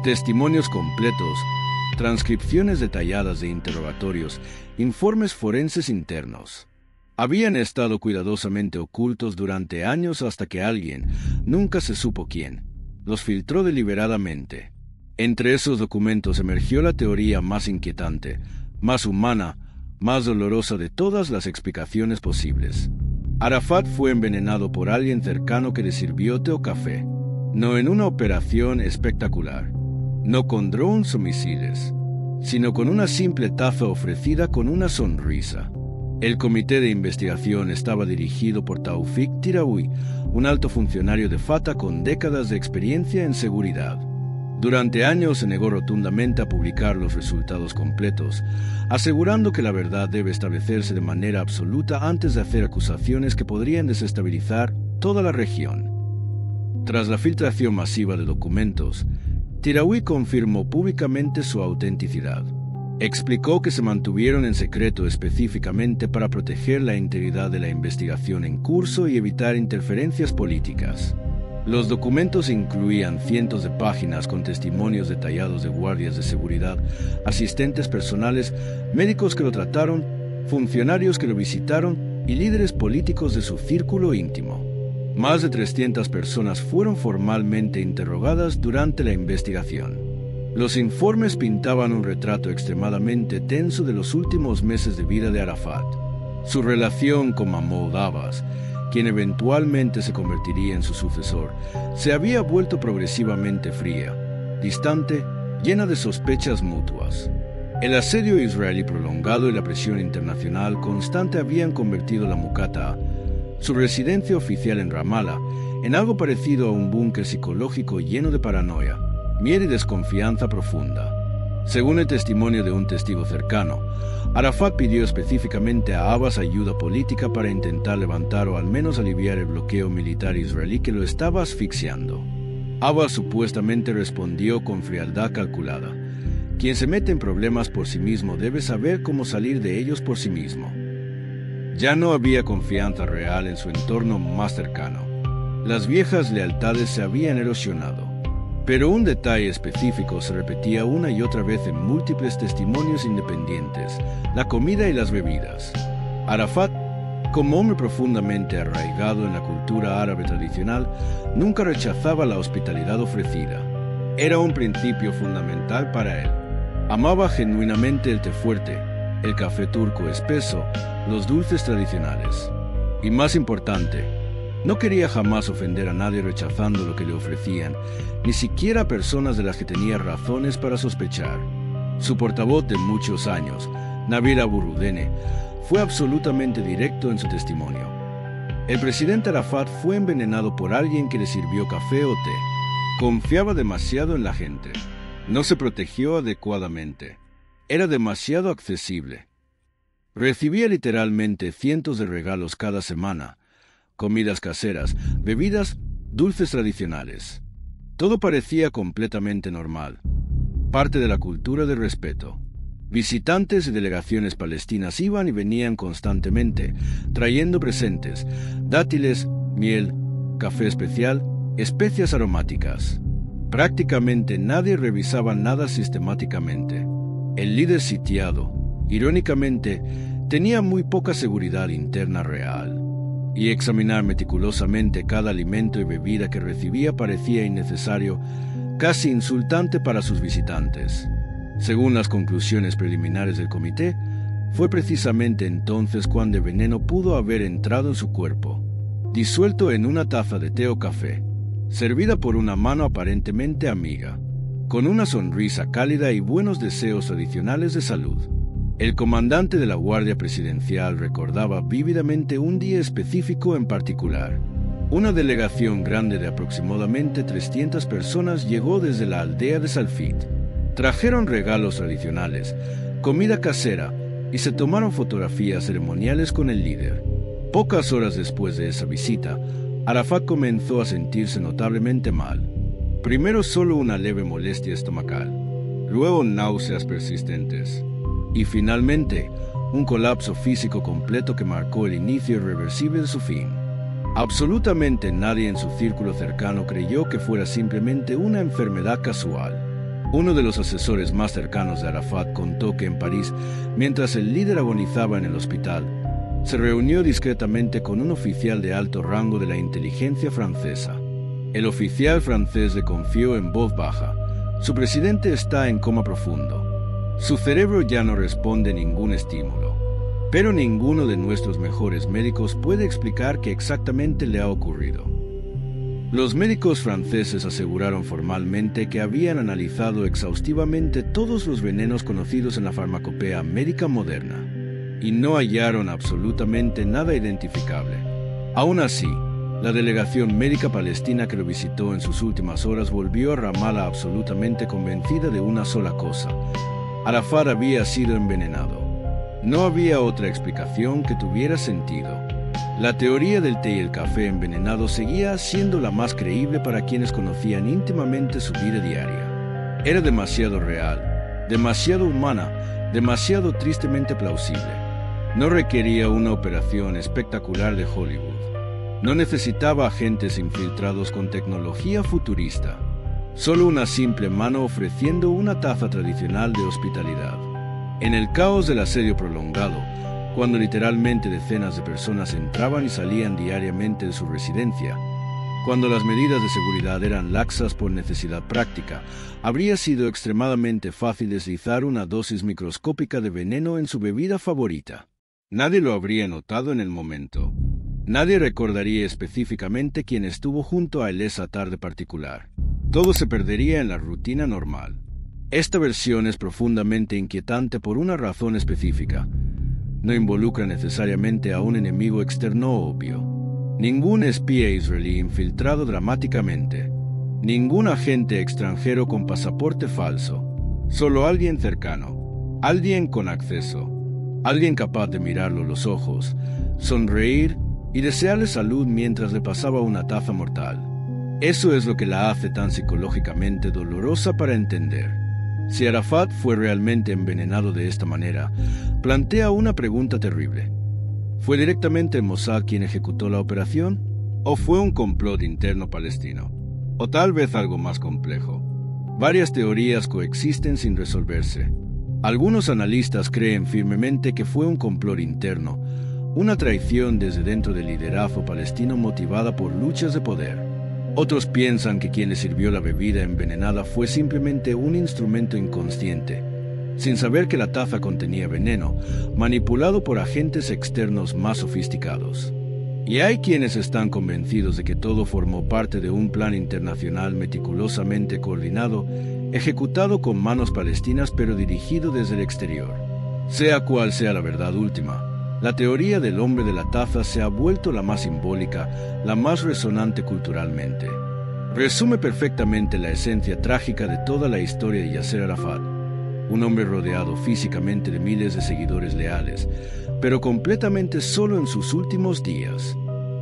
Testimonios completos, transcripciones detalladas de interrogatorios, informes forenses internos. Habían estado cuidadosamente ocultos durante años hasta que alguien, nunca se supo quién, los filtró deliberadamente. Entre esos documentos emergió la teoría más inquietante, más humana, más dolorosa de todas las explicaciones posibles. Arafat fue envenenado por alguien cercano que le sirvió té o café, no en una operación espectacular, no con drones o misiles, sino con una simple taza ofrecida con una sonrisa. El comité de investigación estaba dirigido por Taufik Tiraoui, un alto funcionario de Fatah con décadas de experiencia en seguridad. Durante años se negó rotundamente a publicar los resultados completos, asegurando que la verdad debe establecerse de manera absoluta antes de hacer acusaciones que podrían desestabilizar toda la región. Tras la filtración masiva de documentos, Tiraoui confirmó públicamente su autenticidad. Explicó que se mantuvieron en secreto específicamente para proteger la integridad de la investigación en curso y evitar interferencias políticas. Los documentos incluían cientos de páginas con testimonios detallados de guardias de seguridad, asistentes personales, médicos que lo trataron, funcionarios que lo visitaron y líderes políticos de su círculo íntimo. Más de 300 personas fueron formalmente interrogadas durante la investigación. Los informes pintaban un retrato extremadamente tenso de los últimos meses de vida de Arafat. Su relación con Mahmoud Abbas, quien eventualmente se convertiría en su sucesor, se había vuelto progresivamente fría, distante, llena de sospechas mutuas. El asedio israelí prolongado y la presión internacional constante habían convertido la Muqataa, su residencia oficial en Ramallah, en algo parecido a un búnker psicológico lleno de paranoia, miedo y desconfianza profunda. Según el testimonio de un testigo cercano, Arafat pidió específicamente a Abbas ayuda política para intentar levantar o al menos aliviar el bloqueo militar israelí que lo estaba asfixiando. Abbas supuestamente respondió con frialdad calculada: quien se mete en problemas por sí mismo debe saber cómo salir de ellos por sí mismo. Ya no había confianza real en su entorno más cercano. Las viejas lealtades se habían erosionado. Pero un detalle específico se repetía una y otra vez en múltiples testimonios independientes: la comida y las bebidas. Arafat, como hombre profundamente arraigado en la cultura árabe tradicional, nunca rechazaba la hospitalidad ofrecida. Era un principio fundamental para él. Amaba genuinamente el té fuerte, el café turco espeso, los dulces tradicionales. Y más importante, no quería jamás ofender a nadie rechazando lo que le ofrecían, ni siquiera a personas de las que tenía razones para sospechar. Su portavoz de muchos años, Nabil Abu Rudene, fue absolutamente directo en su testimonio. El presidente Arafat fue envenenado por alguien que le sirvió café o té. Confiaba demasiado en la gente. No se protegió adecuadamente. Era demasiado accesible. Recibía literalmente cientos de regalos cada semana, comidas caseras, bebidas, dulces tradicionales. Todo parecía completamente normal, parte de la cultura del respeto. Visitantes y delegaciones palestinas iban y venían constantemente, trayendo presentes, dátiles, miel, café especial, especias aromáticas. Prácticamente nadie revisaba nada sistemáticamente. El líder sitiado, irónicamente, tenía muy poca seguridad interna real, y examinar meticulosamente cada alimento y bebida que recibía parecía innecesario, casi insultante para sus visitantes. Según las conclusiones preliminares del comité, fue precisamente entonces cuando el veneno pudo haber entrado en su cuerpo, disuelto en una taza de té o café, servida por una mano aparentemente amiga, con una sonrisa cálida y buenos deseos adicionales de salud. El comandante de la Guardia Presidencial recordaba vívidamente un día específico en particular. Una delegación grande de aproximadamente 300 personas llegó desde la aldea de Salfit. Trajeron regalos tradicionales, comida casera y se tomaron fotografías ceremoniales con el líder. Pocas horas después de esa visita, Arafat comenzó a sentirse notablemente mal. Primero solo una leve molestia estomacal, luego náuseas persistentes y finalmente un colapso físico completo que marcó el inicio irreversible de su fin. Absolutamente nadie en su círculo cercano creyó que fuera simplemente una enfermedad casual. Uno de los asesores más cercanos de Arafat contó que en París, mientras el líder agonizaba en el hospital, se reunió discretamente con un oficial de alto rango de la inteligencia francesa. El oficial francés le confió en voz baja: "Su presidente está en coma profundo. Su cerebro ya no responde ningún estímulo. Pero ninguno de nuestros mejores médicos puede explicar qué exactamente le ha ocurrido". Los médicos franceses aseguraron formalmente que habían analizado exhaustivamente todos los venenos conocidos en la farmacopea médica moderna, y no hallaron absolutamente nada identificable. Aún así, la delegación médica palestina que lo visitó en sus últimas horas volvió a Ramallah absolutamente convencida de una sola cosa: Arafat había sido envenenado. No había otra explicación que tuviera sentido. La teoría del té y el café envenenado seguía siendo la más creíble para quienes conocían íntimamente su vida diaria. Era demasiado real, demasiado humana, demasiado tristemente plausible. No requería una operación espectacular de Hollywood. No necesitaba agentes infiltrados con tecnología futurista. Solo una simple mano ofreciendo una taza tradicional de hospitalidad. En el caos del asedio prolongado, cuando literalmente decenas de personas entraban y salían diariamente de su residencia, cuando las medidas de seguridad eran laxas por necesidad práctica, habría sido extremadamente fácil deslizar una dosis microscópica de veneno en su bebida favorita. Nadie lo habría notado en el momento. Nadie recordaría específicamente quién estuvo junto a él esa tarde particular. Todo se perdería en la rutina normal. Esta versión es profundamente inquietante por una razón específica. No involucra necesariamente a un enemigo externo obvio. Ningún espía israelí infiltrado dramáticamente. Ningún agente extranjero con pasaporte falso. Solo alguien cercano. Alguien con acceso. Alguien capaz de mirarlo a los ojos, sonreír y desearle salud mientras le pasaba una taza mortal. Eso es lo que la hace tan psicológicamente dolorosa para entender. Si Arafat fue realmente envenenado de esta manera, plantea una pregunta terrible. ¿Fue directamente el Mossad quien ejecutó la operación? ¿O fue un complot interno palestino? ¿O tal vez algo más complejo? Varias teorías coexisten sin resolverse. Algunos analistas creen firmemente que fue un complot interno, una traición desde dentro del liderazgo palestino motivada por luchas de poder. Otros piensan que quien le sirvió la bebida envenenada fue simplemente un instrumento inconsciente, sin saber que la taza contenía veneno, manipulado por agentes externos más sofisticados. Y hay quienes están convencidos de que todo formó parte de un plan internacional meticulosamente coordinado, ejecutado con manos palestinas pero dirigido desde el exterior. Sea cual sea la verdad última, la teoría del hombre de la taza se ha vuelto la más simbólica, la más resonante culturalmente. Resume perfectamente la esencia trágica de toda la historia de Yasser Arafat, un hombre rodeado físicamente de miles de seguidores leales, pero completamente solo en sus últimos días.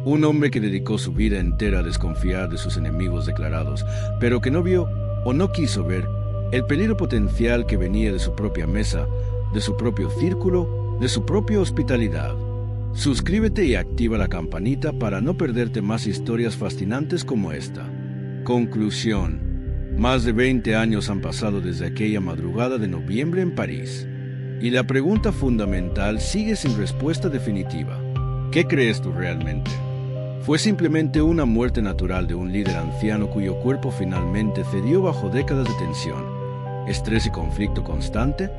Un hombre que dedicó su vida entera a desconfiar de sus enemigos declarados, pero que no vio o no quiso ver el peligro potencial que venía de su propia mesa, de su propio círculo, de su propia hospitalidad. Suscríbete y activa la campanita para no perderte más historias fascinantes como esta. Conclusión. Más de 20 años han pasado desde aquella madrugada de noviembre en París. Y la pregunta fundamental sigue sin respuesta definitiva. ¿Qué crees tú realmente? ¿Fue simplemente una muerte natural de un líder anciano cuyo cuerpo finalmente cedió bajo décadas de tensión, estrés y conflicto constante?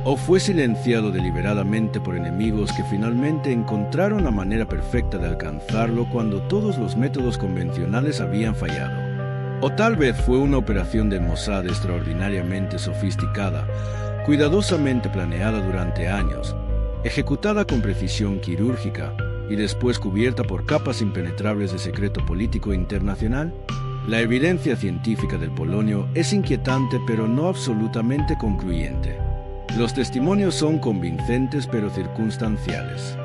¿O fue silenciado deliberadamente por enemigos que finalmente encontraron la manera perfecta de alcanzarlo cuando todos los métodos convencionales habían fallado? O tal vez fue una operación del Mossad extraordinariamente sofisticada, cuidadosamente planeada durante años, ejecutada con precisión quirúrgica y después cubierta por capas impenetrables de secreto político internacional. La evidencia científica del polonio es inquietante pero no absolutamente concluyente. Los testimonios son convincentes pero circunstanciales.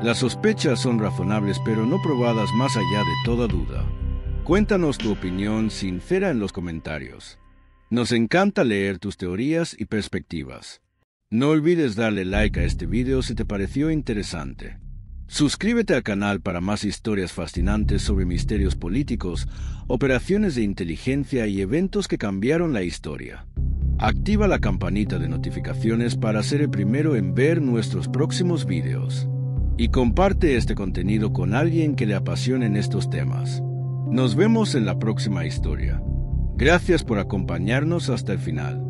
Las sospechas son razonables pero no probadas más allá de toda duda. Cuéntanos tu opinión sincera en los comentarios. Nos encanta leer tus teorías y perspectivas. No olvides darle like a este video si te pareció interesante. Suscríbete al canal para más historias fascinantes sobre misterios políticos, operaciones de inteligencia y eventos que cambiaron la historia. Activa la campanita de notificaciones para ser el primero en ver nuestros próximos videos. Y comparte este contenido con alguien que le apasionen estos temas. Nos vemos en la próxima historia. Gracias por acompañarnos hasta el final.